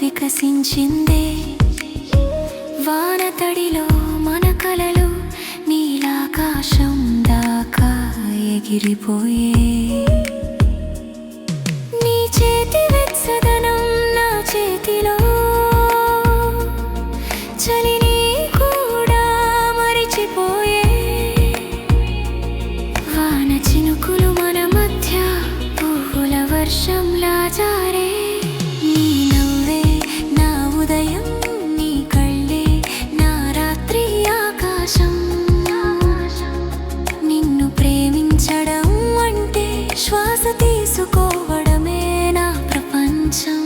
వికసించిందే వానతడిలో మన కలలు నీలాకాశం దాకా ఎగిరిపోయే నీ చేతి వెచ్చదనం నా చేతిలో చలిని కూడా మరిచిపోయే వాన చినుకులు మన మధ్య పువ్వుల వర్షంలా జారే శ్వాస తీసుకోవడమే నా ప్రపంచం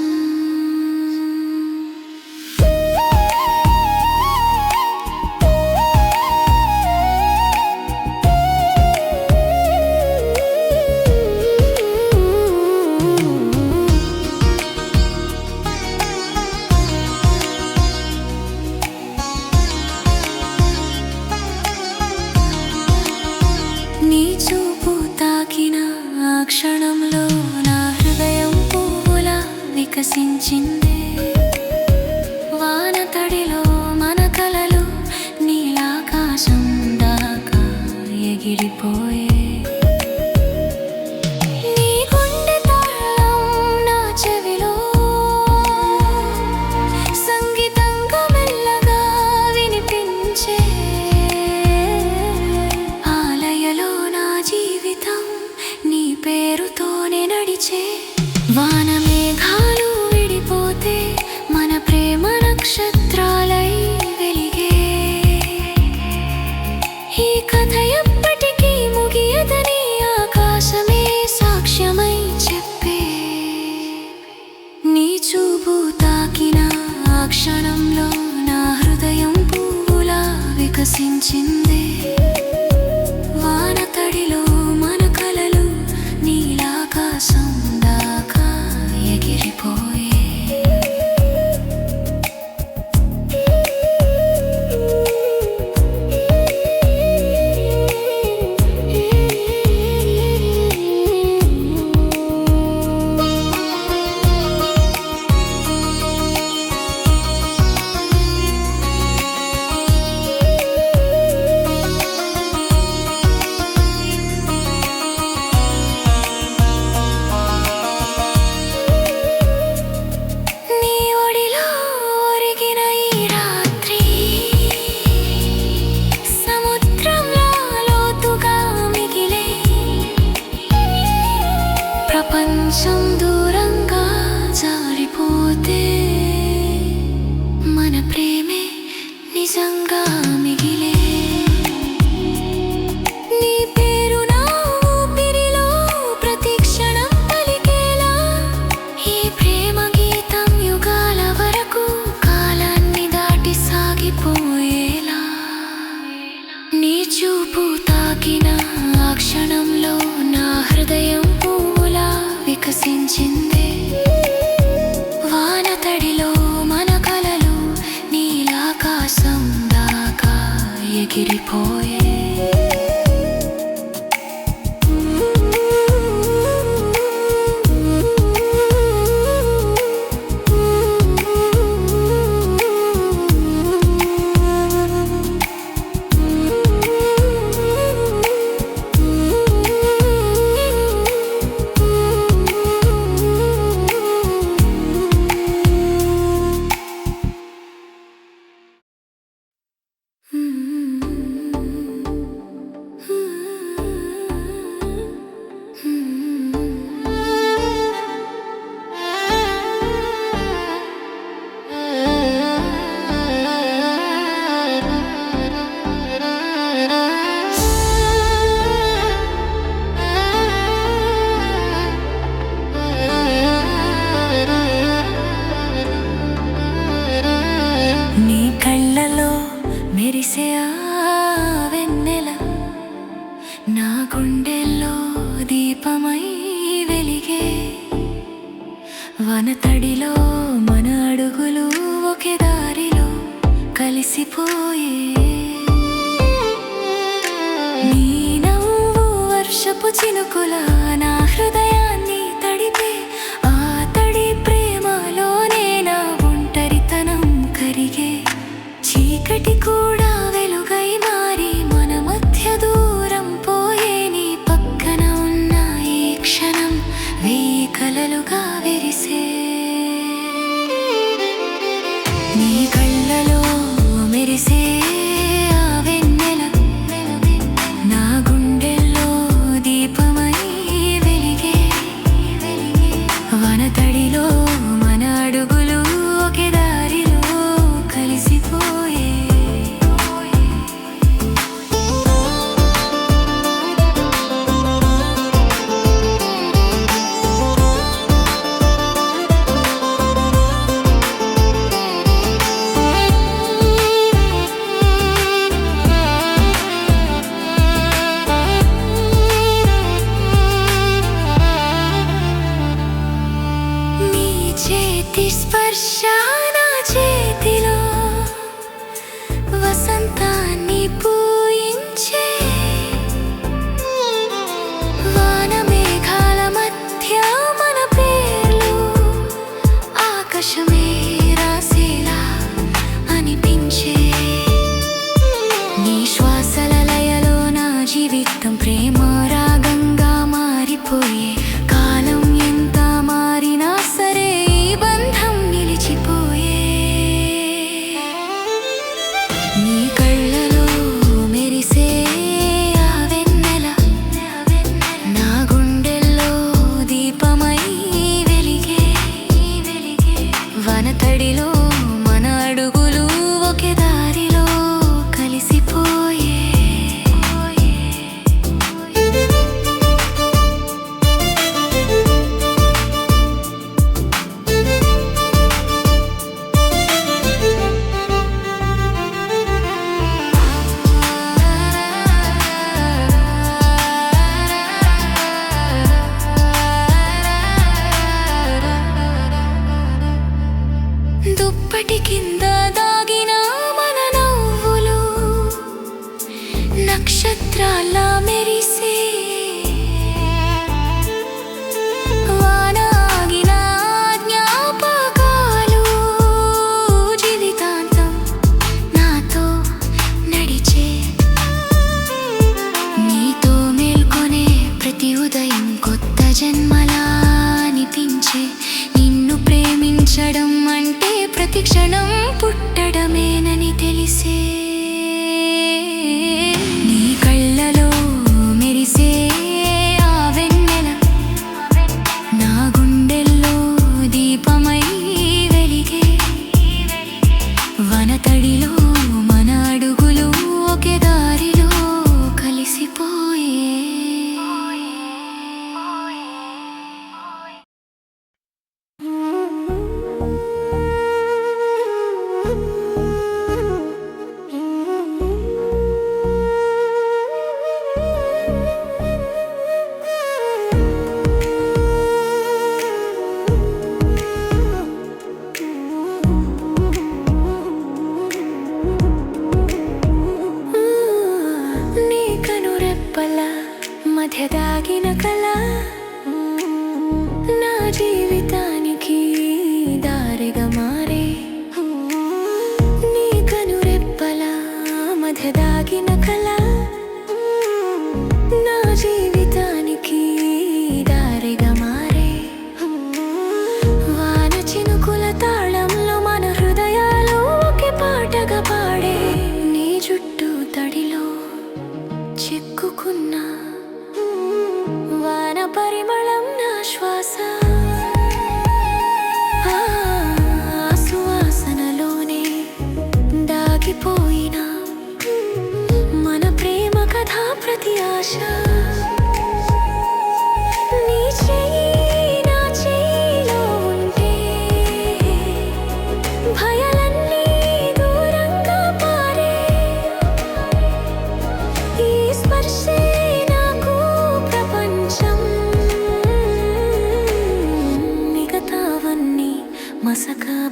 నీ చూపు తాకిన క్షణంలో నా హృదయం పువ్వులా వికసించిందే వానతడిలో మన కలలు నీలాకాశం దాకా ఎగిరిపోయే నీ గుండె తాళం నా చెవిలో సంగీతంగా మెల్లగా వినిపించే ఆలయలో నా జీవితం నీ పేరుతోనే నడిచే వాన మేఘాలు విడిపోతే మన ప్రేమ నక్షత్రాలై వెలిగే ఈ కథ ఎప్పటికీ ముగియదని ఆకాశమే సాక్ష్యమై చెప్పే నీ చూపు తాకిన ఆ క్షణంలో నా హృదయం పువ్వులా వికసించిందే వానతడిలో మన కలలు నీలాకాశం దాకా ఎగిరిపోయే ప్రపంచం దూరంగా జారిపోతే మన ప్రేమే నిజంగా మిగిలే నీ పేరు నా ఊపిరిలో ప్రతి క్షణం పలికేలా ఈ ప్రేమ గీతం యుగాల వరకు కాలాన్ని దాటి సాగిపోయేలా నీ చూపు తాకిన ఆ క్షణంలో నా హృదయం వికసించిందే వానతడిలో మన కలలు నీలాకాశం దాకా ఎగిరిపోయే వానతడిలో మన అడుగులు ఒకే దారిలో కలిసిపోయే. నీ నవ్వు వర్షపు చినుకుల నా హృదయాన్ని తడిపే. ఆ తడి ప్రేమలోనే నా ఒంటరితనం కరిగే. చీకటి కూడా వెలుగై మారి మన మధ్య దూరం పోయే. నీ పక్కన ఉన్న ఈ క్షణం వెయ్యి కలలుగా విరిసే. నీ కళ్ళలో మెరిసే ఆ వెన్నెల నా గుండెల్లో దీపమై వెలిగే. వనతడిలో మన అడుగులు ఒకే దారిలో కలిసిపోయే. నీ చేతి స్పర్శ నా చేతిలో వసంతాన్ని పూయించే. వాన మేఘాల మధ్య మన పేర్లు ఆకాశమే రాసేలా అనిపించే. నీ శ్వాసల లయలో నా జీవితం ప్రేమ రాగంగా మారిపోయే. కాలం ఎంత మారినా సరే ఈ బంధం నిలిచిపోయే. నీ కళ్ళలో మెరిసే ఆ వెన్నెల నా గుండెల్లో దీపమై వెలిగే. వనతడిలో మన అడుగులు ఒకే దారిలో కలిసిపోయే. దుప్పటి కింద దాగిన మన నవ్వులు నక్షత్రాల్లా మెరిసే. వాన ఆగిన జ్ఞాపకాలు జీవితాంతం నాతో నడిచే. నీతో మేల్కొనే ప్రతి ఉదయం కొత్త జన్మలా అనిపించే. నిన్ను ప్రేమించడం అంటే ప్రతి క్షణం పుట్టడమేనని తెలిసే. నీ కళ్ళలో మెరిసే ఆ వెన్నెల నా గుండెల్లో దీపమై వెలిగే. వనతడిలో మన అడుగులు ఒకే దారిలో కలిసిపోయే.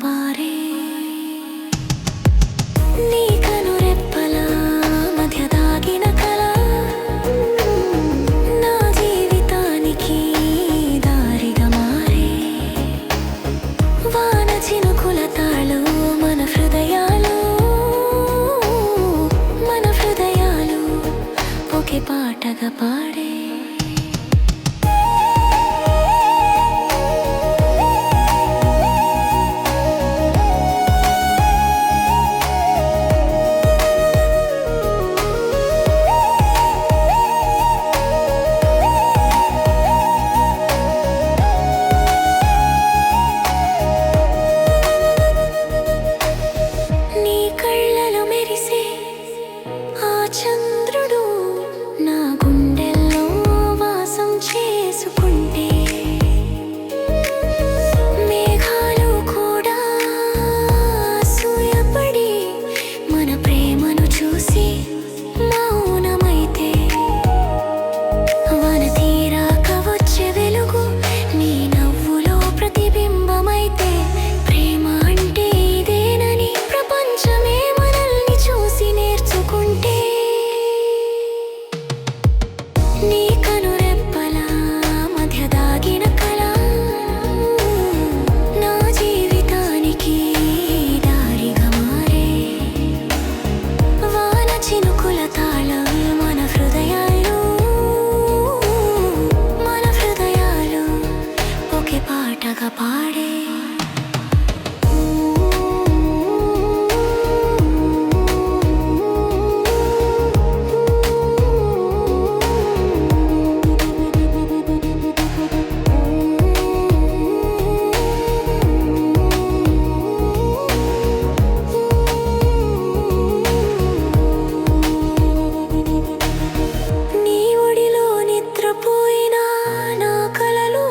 బారే నీ కనురెప్పల మధ్య దాగిన కల నా జీవితానికి దారిగా మారే వాన చినుకుల తాళు మన హృదయాలు ఒకే పాటగా పాడే నీ కళ్ళలో మెరిసే ఆ చంద్రుడు నా గుండెల్లో వాసం చేసుకుంటే మేఘాలు కూడా అసూయపడి మన ప్రేమను చూసి మౌనమైతే వాన తీరాక వచ్చే వెలుగు నీ నవ్వులో ప్రతిబింబమైతే ప్రేమ అంటే ఇదేనని ప్రపంచమే మనల్ని చూసి నేర్చుకుంటే నీ కనురెప్పల మధ్య దాగిన కల నా జీవితానికి దారిగా మారే వాన చినుకుల తాళం మన హృదయాలు ఒకే పాటగా పాడే నీ ఒడిలో నిద్రపోయిన నా కలలు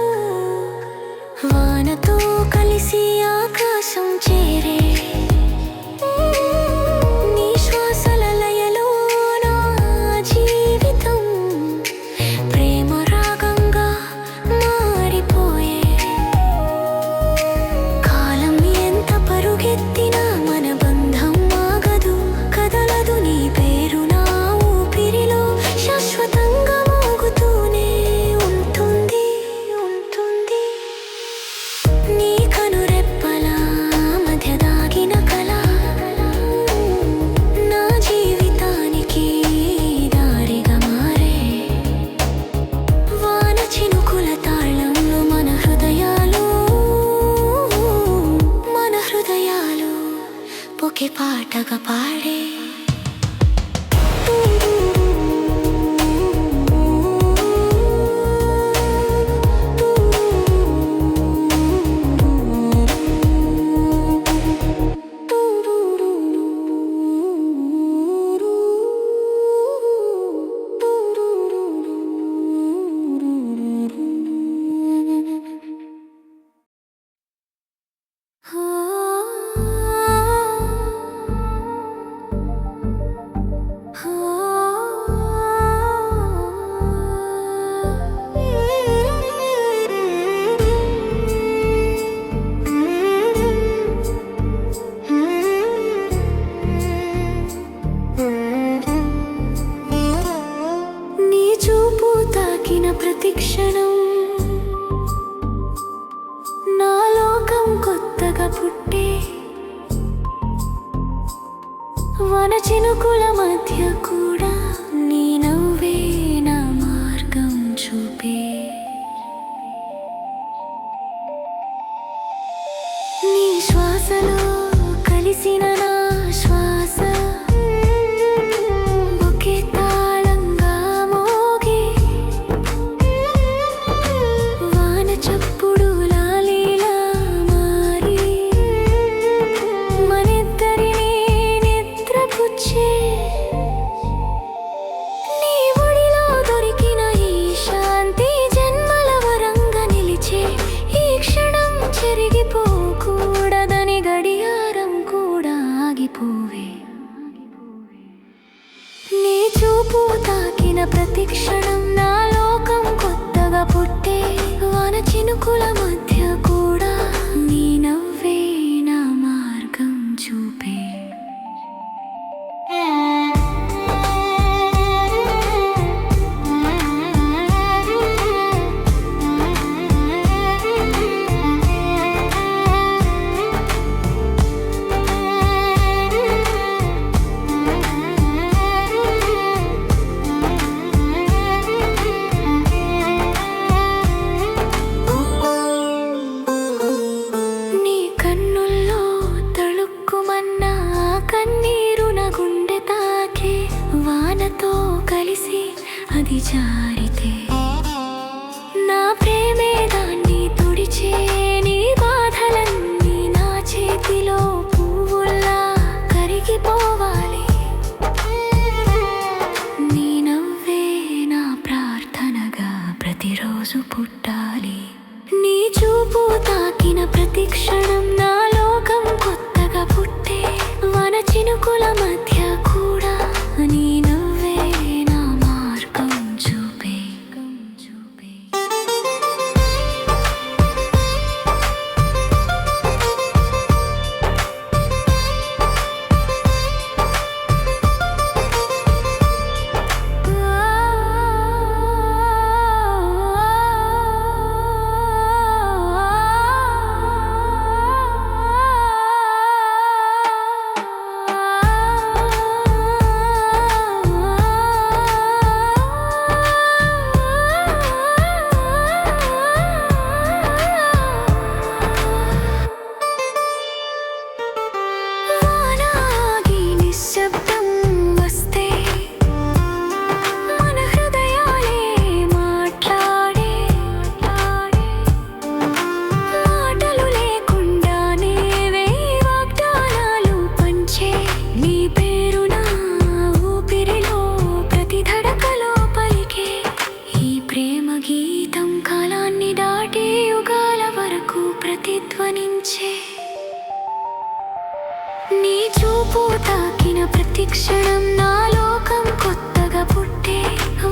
వానతో కలిసి ఆకాశం చేరే నీ శ్వాసల లయలో నా జీవితం ప్రేమ రాగంగా మారిపోయే కాలం ఎంత పరుగెత్తినా మన బంధం ఆగదు కదలదు నీ పేరు నా ఊపిరిలో శాశ్వతంగా మోగుతూనే ఉంటుంది నీ కనురెప్పల మధ్య దాగిన కల నా జీవితానికి దారిగా మారే వాన చినుకుల తాళంలో మన హృదయాలు ఒకే పాటగా పాడే నీ చూపు తాకిన ప్రతి క్షణం నా లోకం కొత్తగా పుట్టే వన చినుకుల మధ్య కూడా నీ నవ్వే నా మార్గం చూపే నీ శ్వాసలో కలిసిన నా శ్వాస ఒకే తాళంగా మోగే వాన చప్పుడు లాలీలా మారి మనిద్దరినీ నిద్రపుచ్చే నీ ఒడిలో దొరికిన ఈ శాంతి జన్మల వరంగా నిలిచే ఈ క్షణం చెరిగిపోకూడదని గడియారం కూడా ఆగిపోవే నీ చూపు తాకిన ప్రతి క్షణం నా లోకం కొత్తగా పుట్టే వాన చినుకుల మధ్య కూడా నీ నవ్వే వానతో కలిసి అది జారితే నా ప్రేమే దాన్ని తుడిచే. నీ బాధలన్నీ నా చేతిలో పువ్వుల్లా కరిగిపోవాలి. నీ నవ్వే నా ప్రార్థనగా ప్రతిరోజు పుట్టాలి. నీ చూపు తాకిన ప్రతి క్షణం నా లోకం కొత్తగా పుట్టే. వన చినుకుల మధ్య కూడా నీ నవ్వే నా మార్గం చూపే. నీ చూపు తాకిన ప్రతి క్షణం నా లోకం కొత్తగా పుట్టే.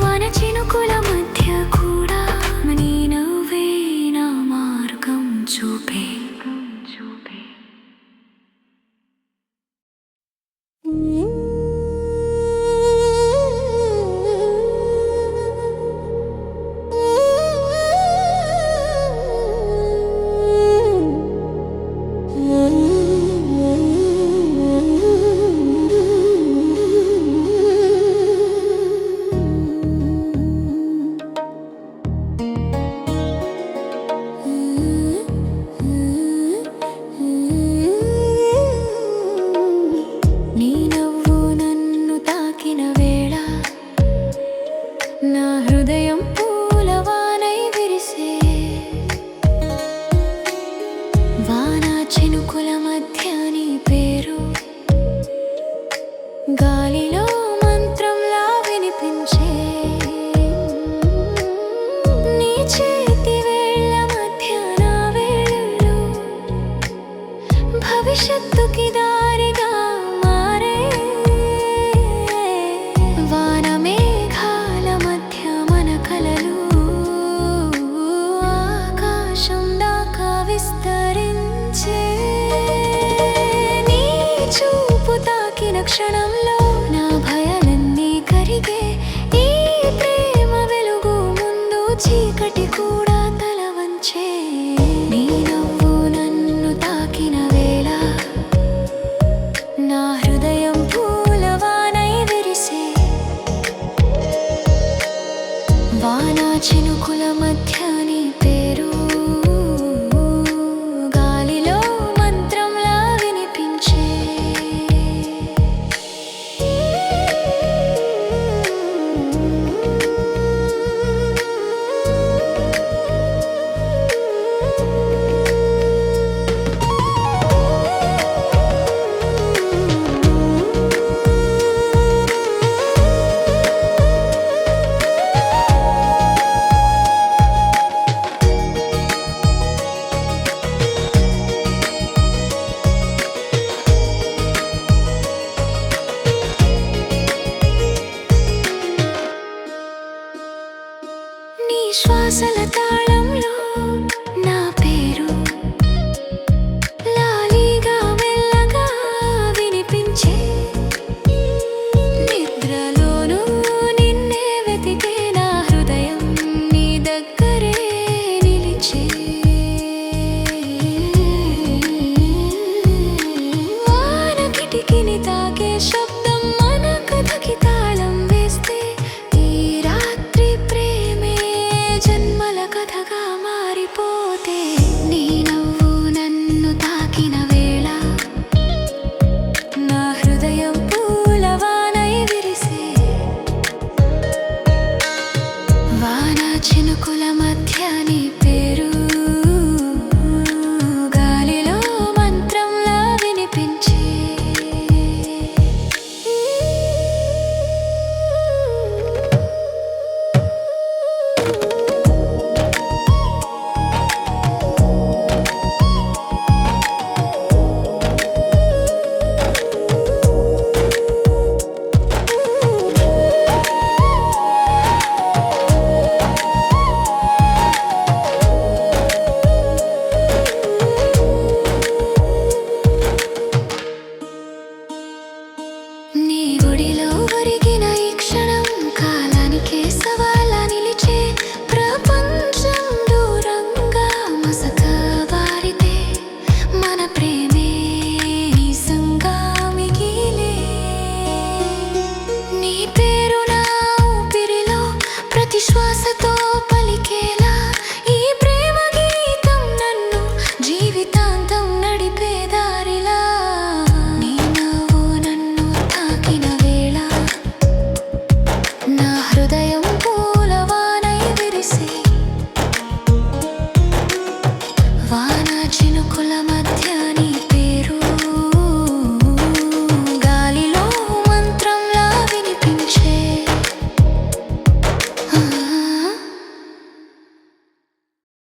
వన చినుకుల మధ్య కూడా నీ నవ్వే నా మార్గం చూపే. నా హృదయం పూలవానై విరిసే. వాన చినుకుల మధ్య నీ పేరు గాలిలో మంత్రంలా వినిపించే. నీ చేతి వేళ్ళ మధ్య నా వేళ్ళు భవిష్యత్తుకి దారిగా మారే. వాన మేఘాల మధ్య మన కలలు ఆకాశం దాకా విస్తరించే. నీ చూపు తాకిన క్షణంలో నా భయాలన్నీ కరిగే. ఈ ప్రేమ వెలుగు ముందు చీకటి కూడా తల వంచే. నీ నవ్వు నన్ను తాకిన వేళ నా హృదయం పూలవానై విరిసే. వాన చినుకుల మధ్య నీ పేరు గాలిలో మంత్రంలా వినిపించే. హృదయం పూలవానై విరిసి వాన చినుకుల మధ్య నీ